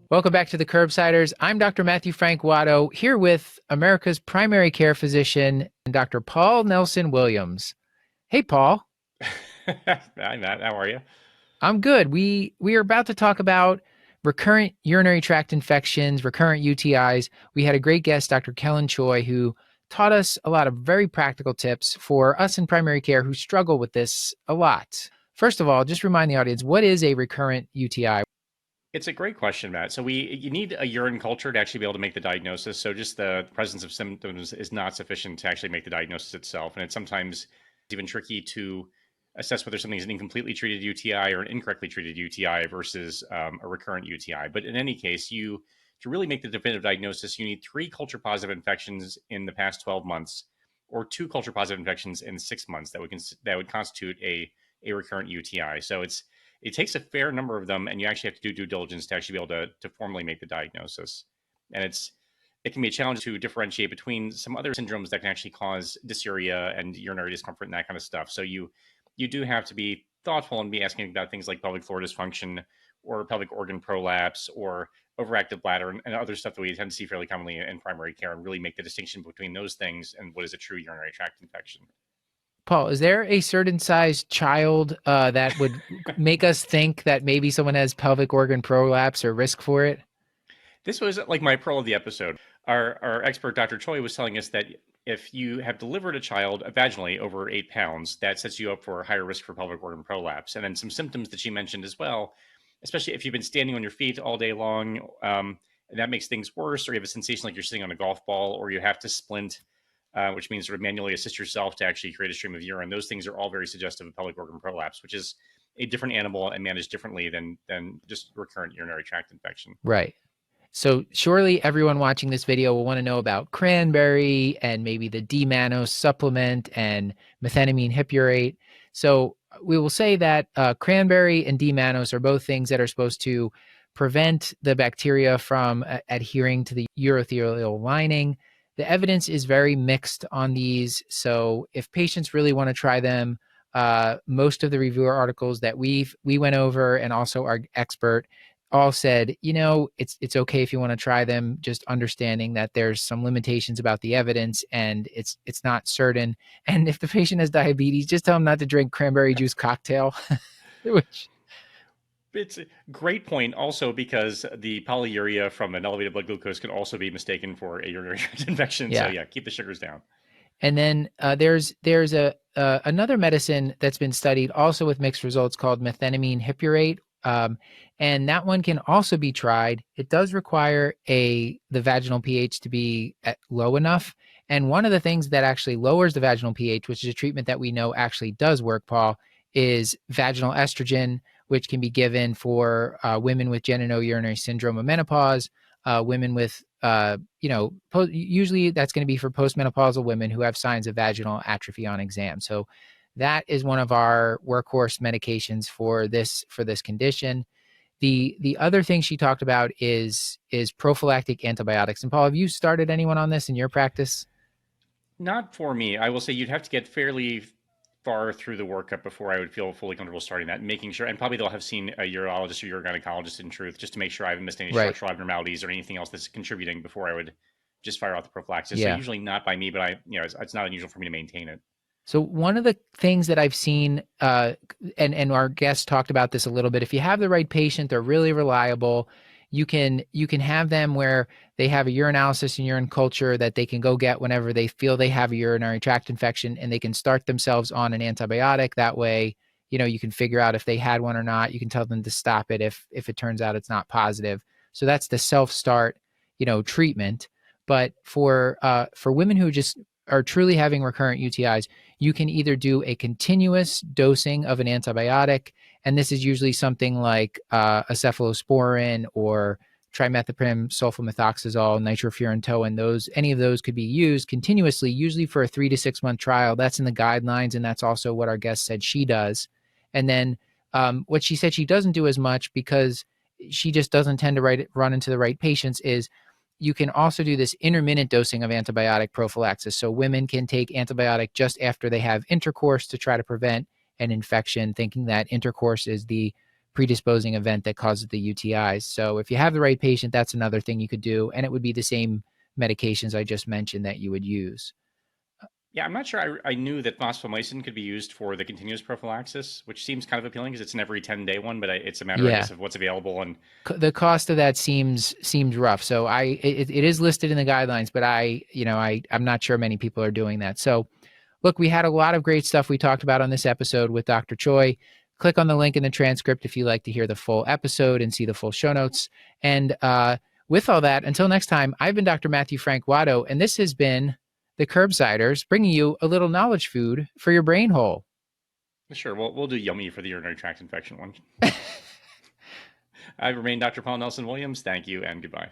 Welcome back to the Curbsiders. I'm Dr. Matthew Frank Watto, here with America's primary care physician, Dr. Paul Nelson Williams. Hey, Paul. Hi, Matt. How are you? I'm good. We are about to talk about recurrent urinary tract infections, recurrent UTIs. We had a great guest, Dr. Kellen Choi, who taught us a lot of very practical tips for us in primary care who struggle with this a lot. First of all, just remind the audience, what is a recurrent UTI? It's a great question, Matt. So you need a urine culture to actually be able to make the diagnosis. So just the presence of symptoms is not sufficient to actually make the diagnosis itself. And it's sometimes even tricky to assess whether something is an incompletely treated UTI or an incorrectly treated UTI versus a recurrent UTI. But in any case, to really make the definitive diagnosis, you need 3 culture positive infections in the past 12 months or 2 culture positive infections in 6 months that would constitute a recurrent UTI. So it takes a fair number of them, and you actually have to do due diligence to actually be able to formally make the diagnosis. And it can be a challenge to differentiate between some other syndromes that can actually cause dysuria and urinary discomfort and that kind of stuff. So you do have to be thoughtful and be asking about things like pelvic floor dysfunction or pelvic organ prolapse or overactive bladder and other stuff that we tend to see fairly commonly in primary care, and really make the distinction between those things and what is a true urinary tract infection. Paul, is there a certain size child that would make us think that maybe someone has pelvic organ prolapse or risk for it? This was like my pearl of the episode. Our expert, Dr. Choi, was telling us that if you have delivered a child vaginally over 8 pounds, that sets you up for a higher risk for pelvic organ prolapse. And then some symptoms that she mentioned as well, especially if you've been standing on your feet all day long, and that makes things worse, or you have a sensation like you're sitting on a golf ball, or you have to splint, which means sort of manually assist yourself to actually create a stream of urine. Those things are all very suggestive of pelvic organ prolapse, which is a different animal and managed differently than just recurrent urinary tract infection. Right. So surely everyone watching this video will want to know about cranberry and maybe the D-mannose supplement and methenamine hippurate. So we will say that cranberry and D-mannose are both things that are supposed to prevent the bacteria from adhering to the urothelial lining. The evidence is very mixed on these. So if patients really want to try them, most of the reviewer articles that we went over and also our expert all said, it's okay if you want to try them, just understanding that there's some limitations about the evidence and it's not certain. And if the patient has diabetes, just tell them not to drink cranberry juice cocktail. Which It's a great point also because the polyuria from an elevated blood glucose can also be mistaken for a urinary tract infection. yeah. So yeah, keep the sugars down. And then there's another medicine that's been studied also with mixed results called methenamine hippurate. And that one can also be tried. It does require the vaginal pH to be at low enough. And one of the things that actually lowers the vaginal pH, which is a treatment that we know actually does work, Paul, is vaginal estrogen, which can be given for women with genitourinary syndrome of menopause, women with, usually that's going to be for postmenopausal women who have signs of vaginal atrophy on exam. So that is one of our workhorse medications for this condition. The other thing she talked about is prophylactic antibiotics. And Paul, have you started anyone on this in your practice? Not for me. I will say you'd have to get fairly far through the workup before I would feel fully comfortable starting that, and making sure, and probably they'll have seen a urologist or urogynecologist in truth, just to make sure I haven't missed any Right. structural abnormalities or anything else that's contributing before I would just fire out the prophylaxis. So Yeah. usually not by me, but it's not unusual for me to maintain it. So one of the things that I've seen, and our guest talked about this a little bit, if you have the right patient, they're really reliable. You can have them where they have a urinalysis and urine culture that they can go get whenever they feel they have a urinary tract infection, and they can start themselves on an antibiotic. That way, you can figure out if they had one or not. You can tell them to stop it if it turns out it's not positive. So that's the self-start, treatment. But for women who just are truly having recurrent UTIs, you can either do a continuous dosing of an antibiotic, and this is usually something like cephalosporin or trimethoprim, sulfamethoxazole, nitrofurantoin. Any of those could be used continuously, usually for a 3 to 6 month trial. That's in the guidelines, and that's also what our guest said she does. And then what she said she doesn't do as much, because she just doesn't tend to run into the right patients, is you can also do this intermittent dosing of antibiotic prophylaxis. So women can take antibiotic just after they have intercourse to try to prevent an infection, thinking that intercourse is the predisposing event that causes the UTIs. So if you have the right patient, that's another thing you could do. And it would be the same medications I just mentioned that you would use. Yeah, I'm not sure I knew that fosfomycin could be used for the continuous prophylaxis, which seems kind of appealing because it's an every 10-day one, but it's a matter, I Yeah. guess, of what's available. And The cost of that seems rough. So it is listed in the guidelines, but I'm not sure many people are doing that. So look, we had a lot of great stuff we talked about on this episode with Dr. Choi. Click on the link in the transcript if you'd like to hear the full episode and see the full show notes. And with all that, until next time, I've been Dr. Matthew Frank Watto, and this has been the Curbsiders, bringing you a little knowledge food for your brain hole. sure, we'll do yummy for the urinary tract infection one. I remain Dr. Paul Nelson Williams. Thank you and goodbye.